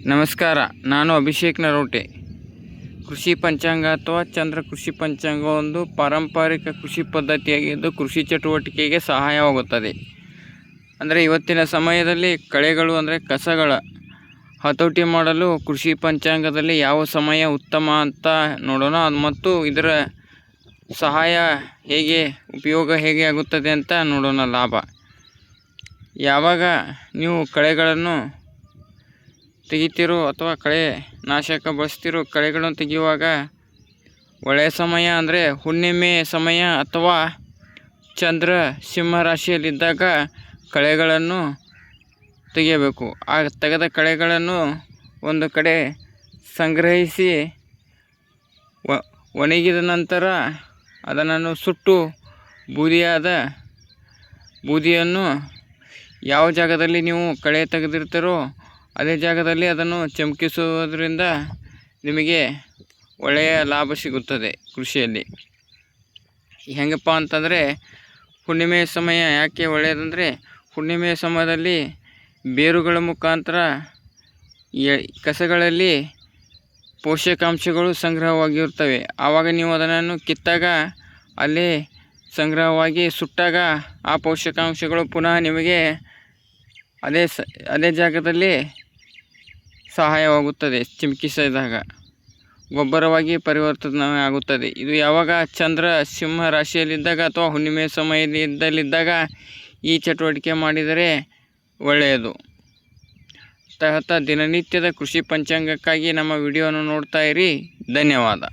ನಮಸ್ಕಾರ, ನಾನು ಅಭಿಷೇಕ್ ನರೋಟೆ. ಕೃಷಿ ಪಂಚಾಂಗ ಅಥವಾ ಚಂದ್ರ ಕೃಷಿ ಪಂಚಾಂಗ ಒಂದು ಪಾರಂಪರಿಕ ಕೃಷಿ ಪದ್ಧತಿಯಾಗಿದ್ದು ಕೃಷಿ ಚಟುವಟಿಕೆಗೆ ಸಹಾಯವಾಗುತ್ತದೆ. ಅಂದರೆ ಇವತ್ತಿನ ಸಮಯದಲ್ಲಿ ಕಳೆಗಳು ಅಂದರೆ ಕಸಗಳ ಹತೋಟಿ ಮಾಡಲು ಕೃಷಿ ಪಂಚಾಂಗದಲ್ಲಿ ಯಾವ ಸಮಯ ಉತ್ತಮ ಅಂತ ನೋಡೋಣ. ಮತ್ತು ಇದರ ಸಹಾಯ ಹೇಗೆ, ಉಪಯೋಗ ಹೇಗೆ ಆಗುತ್ತದೆ ಅಂತ ನೋಡೋಣ. ಲಾಭ: ಯಾವಾಗ ನೀವು ಕಳೆಗಳನ್ನು ತೆಗಿತೀರೋ ಅಥವಾ ಕಳೆ ನಾಶಕ ಬಳಸ್ತಿರೋ, ಕಳೆಗಳನ್ನು ತೆಗೆಯುವಾಗ ಒಳ್ಳೆಯ ಸಮಯ ಅಂದರೆ ಹುಣ್ಣಿಮೆ ಸಮಯ ಅಥವಾ ಚಂದ್ರ ಸಿಂಹ ರಾಶಿಯಲ್ಲಿದ್ದಾಗ ಕಳೆಗಳನ್ನು ತೆಗೆಯಬೇಕು. ಆ ತೆಗೆದ ಕಳೆಗಳನ್ನು ಒಂದು ಕಡೆ ಸಂಗ್ರಹಿಸಿ ಒಣಗಿದ ನಂತರ ಅದನ್ನು ಸುಟ್ಟು ಬೂದಿಯನ್ನು ಯಾವ ಜಾಗದಲ್ಲಿ ನೀವು ಕಳೆ ತೆಗೆದಿರ್ತೀರೋ ಅದೇ ಜಾಗದಲ್ಲಿ ಅದನ್ನು ಚಿಮುಕಿಸುವುದರಿಂದ ನಿಮಗೆ ಒಳ್ಳೆಯ ಲಾಭ ಸಿಗುತ್ತದೆ ಕೃಷಿಯಲ್ಲಿ. ಹೆಂಗಪ್ಪ ಅಂತಂದರೆ, ಹುಣ್ಣಿಮೆಯ ಸಮಯ ಯಾಕೆ ಒಳ್ಳೆಯದಂದರೆ, ಹುಣ್ಣಿಮೆಯ ಸಮಯದಲ್ಲಿ ಬೇರುಗಳ ಮುಖಾಂತರ ಕಸಗಳಲ್ಲಿ ಪೋಷಕಾಂಶಗಳು ಸಂಗ್ರಹವಾಗಿರುತ್ತವೆ. ಆವಾಗ ನೀವು ಅದನ್ನು ಕಿತ್ತಾಗ ಅಲ್ಲೇ ಸಂಗ್ರಹವಾಗಿ ಸುಟ್ಟಾಗ ಆ ಪೋಷಕಾಂಶಗಳು ಪುನಃ ನಿಮಗೆ ಅದೇ ಜಾಗದಲ್ಲಿ ಸಹಾಯವಾಗುತ್ತದೆ. ಚಿಮುಕಿಸಿದಾಗ ಗೊಬ್ಬರವಾಗಿ ಪರಿವರ್ತನೆ ಆಗುತ್ತದೆ. ಇದು ಯಾವಾಗ ಚಂದ್ರ ಸಿಂಹ ರಾಶಿಯಲ್ಲಿದ್ದಾಗ ಅಥವಾ ಹುಣ್ಣಿಮೆ ಸಮಯದಲ್ಲಿದ್ದಾಗ ಈ ಚಟುವಟಿಕೆ ಮಾಡಿದರೆ ಒಳ್ಳೆಯದು. ದಿನನಿತ್ಯದ ಕೃಷಿ ಪಂಚಾಂಗಕ್ಕಾಗಿ ನಮ್ಮ ವಿಡಿಯೋವನ್ನು ನೋಡ್ತಾ ಇರಿ. ಧನ್ಯವಾದ.